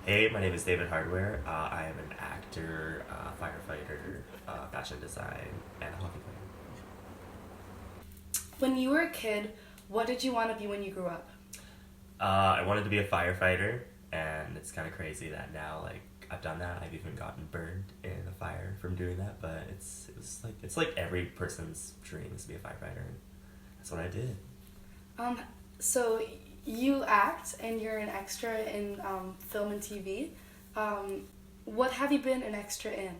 Hey, my name is David Hardware. I am an actor, firefighter, fashion design, and a hockey player. When you were a kid, what did you want to be when you grew up? I wanted to be a firefighter, and it's kind of crazy that now, like, I've done that. I've even gotten burned in a fire from doing that. But it's like every person's dream is to be a firefighter, and that's what I did. Um, so you act and you're an extra in film and TV. Um, what have you been an extra in?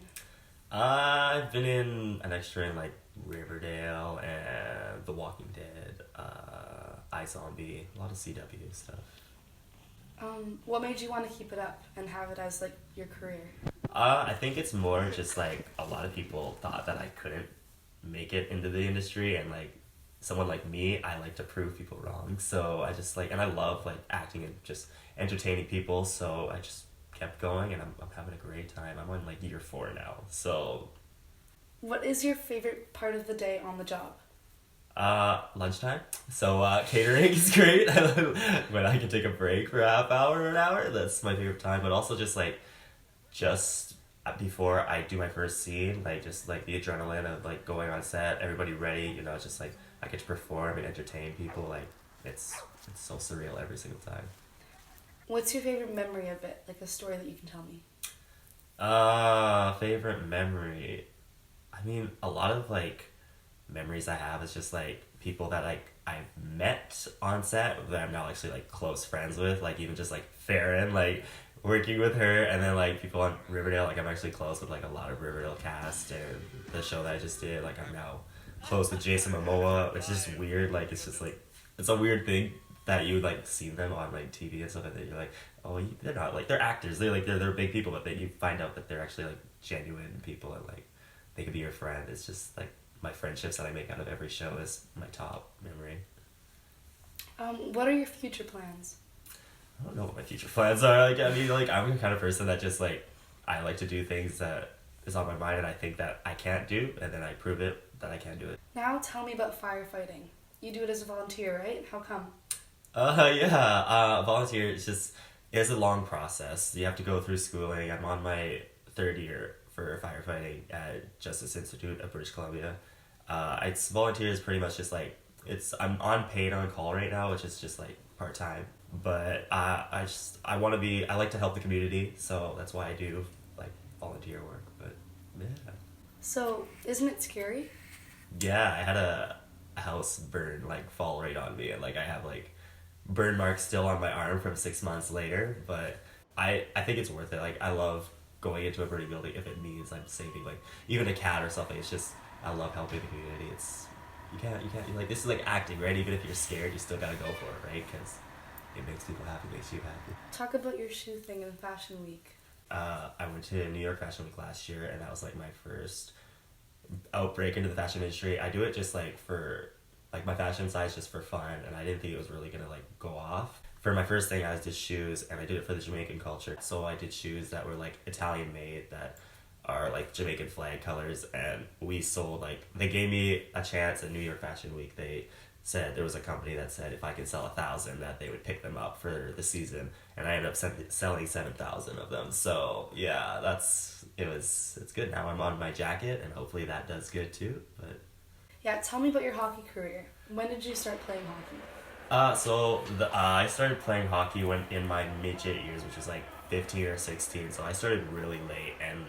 I've been in an extra in like Riverdale and The Walking Dead, iZombie, a lot of CW stuff. What made you want to keep it up and have it as like your career? I think it's more just like a lot of people thought that I couldn't make it into the industry, and like someone like me, I like to prove people wrong. So I just like, and I love like acting and just entertaining people. So I just kept going, and I'm having a great time. I'm on like year 4 now. So What is your favorite part of the day on the job? lunchtime. So catering is great. When I can take a break for a half hour or an hour, that's my favorite time. But also just before I do my first scene, like just like the adrenaline of like going on set, everybody ready, it's just like I get to perform and entertain people. Like it's so surreal every single time. What's your favorite memory of it? Like a story that you can tell me. Favorite memory. I mean, a lot of like memories I have is just like people that like I've met on set that I'm now actually like close friends with. Like even just like Farryn, like working with her, and then like people on Riverdale. Like I'm actually close with like a lot of Riverdale cast, and the show that I just did. Like I'm now close with Jason Momoa. It's just weird. Like it's just like it's a weird thing that you like see them on like TV and stuff, and then you're like, oh, they're not like they're actors. They're big people, but then you find out that they're actually like genuine people, and like they could be your friend. It's just like my friendships that I make out of every show is my top memory. What are your future plans? I don't know what my future plans are. Like I mean, like I'm the kind of person that just like I like to do things that is on my mind and I think that I can't do, and then I prove it that I can do it. Now tell me about firefighting. You do it as a volunteer, right? How come? Yeah. Volunteer is just it's a long process. You have to go through schooling. I'm on my 3rd year for firefighting at Justice Institute of British Columbia. It's volunteer is pretty much just like I'm on paid on call right now, which is just like part time. But I want to be I like to help the community, so that's why I do like volunteer work. But yeah, So, isn't it scary? yeah, I had a house burn like fall right on me, and like I have like burn marks still on my arm from 6 months later. But I think it's worth it. Like I love going into a burning building if it means I'm saving like even a cat or something. It's just I love helping the community. It's you can't like this is like acting, right? Even if you're scared, you still gotta go for it, right? Because it makes people happy, makes you happy. Talk about your shoe thing in Fashion Week. I went to New York Fashion Week last year, and that was like my first outbreak into the fashion industry. I do it just like for like my fashion size just for fun, and I didn't think it was really gonna like go off. For my first thing, I did shoes, and I did it for the Jamaican culture. So I did shoes that were like Italian made that are like Jamaican flag colors, and we sold like they gave me a chance at New York Fashion Week. They said there was a company that said if I could sell 1,000 that they would pick them up for the season, and I ended up selling 7,000 of them. So yeah, it's good. Now I'm on my jacket, and hopefully that does good too. But Yeah, tell me about your hockey career. When did you start playing hockey? I started playing hockey when in my midget years, which was like 15 or 16. So I started really late, and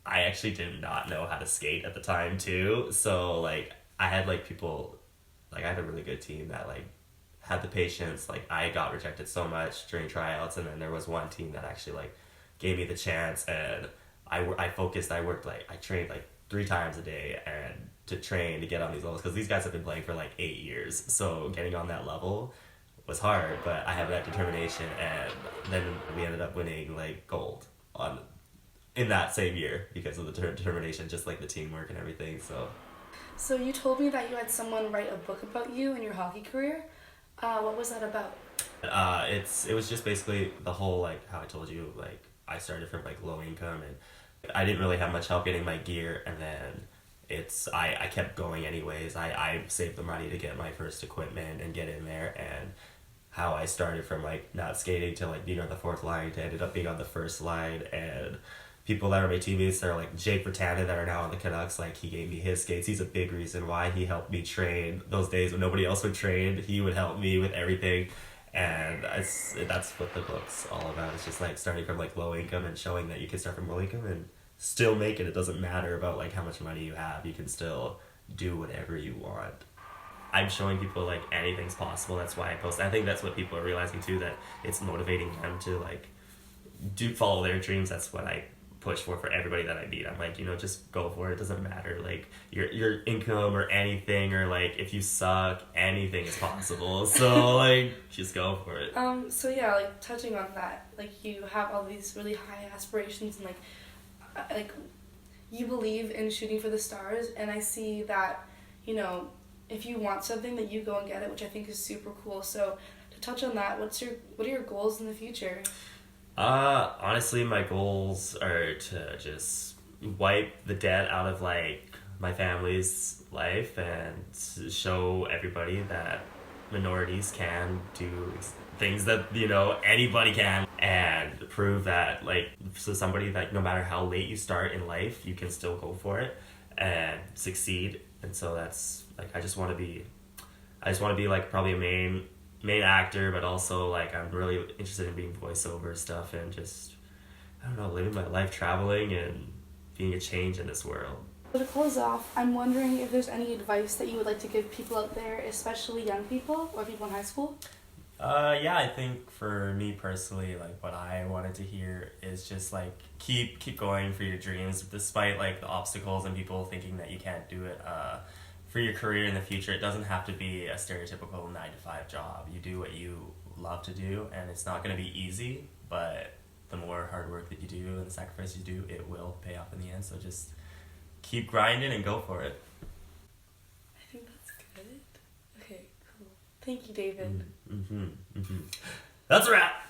I actually did not know how to skate at the time too. So like I had like people, like I had a really good team that like had the patience. Like I got rejected so much during tryouts, and then there was one team that actually like gave me the chance, and I focused. I worked like I trained like 3 times a day and to train to get on these levels because these guys have been playing for like 8 years. So getting on that level was hard, but I had that determination, and then we ended up winning like gold on in that same year because of the determination, just like the teamwork and everything. So So, you told me that you had someone write a book about you and your hockey career. What was that about? it was just basically the whole like how I told you like I started from like low income, and I didn't really have much help getting my gear, and then I kept going anyways. I saved the money to get my first equipment and get in there, and how I started from like not skating to like being on the fourth line to ended up being on the first line. And people that are my teammates that are like Jake Bertanen that are now on the Canucks, like he gave me his skates. He's a big reason why he helped me train those days when nobody else would train. He would help me with everything. And that's what the book's all about. It's just like starting from like low income and showing that you can start from low income and still make it. It doesn't matter about like how much money you have. You can still do whatever you want. I'm showing people like anything's possible. That's why I post. I think that's what people are realizing too, that it's motivating them to like do follow their dreams. That's what I push for everybody that I meet. I'm like, just go for it. It doesn't matter like your income or anything, or like if you suck, anything is possible. So like just go for it. So yeah, like touching on that, like you have all these really high aspirations and like you believe in shooting for the stars, and I see that, if you want something that you go and get it, which I think is super cool. So to touch on that, what are your goals in the future? Honestly, my goals are to just wipe the debt out of like my family's life and to show everybody that minorities can do things that anybody can, and prove that like so somebody that no matter how late you start in life, you can still go for it and succeed. And so that's like I just want to be like probably a main actor, but also like I'm really interested in being voiceover stuff and just I don't know, living my life, traveling and being a change in this world. So to close off, I'm wondering if there's any advice that you would like to give people out there, especially young people or people in high school. Yeah, I think for me personally, like what I wanted to hear is just like keep going for your dreams despite like the obstacles and people thinking that you can't do it. For your career in the future, it doesn't have to be a stereotypical 9-to-5 job. You do what you love to do, and it's not going to be easy, but the more hard work that you do and the sacrifice you do, it will pay off in the end. So just keep grinding and go for it. I think that's good. Okay, cool. Thank you, David. That's a wrap.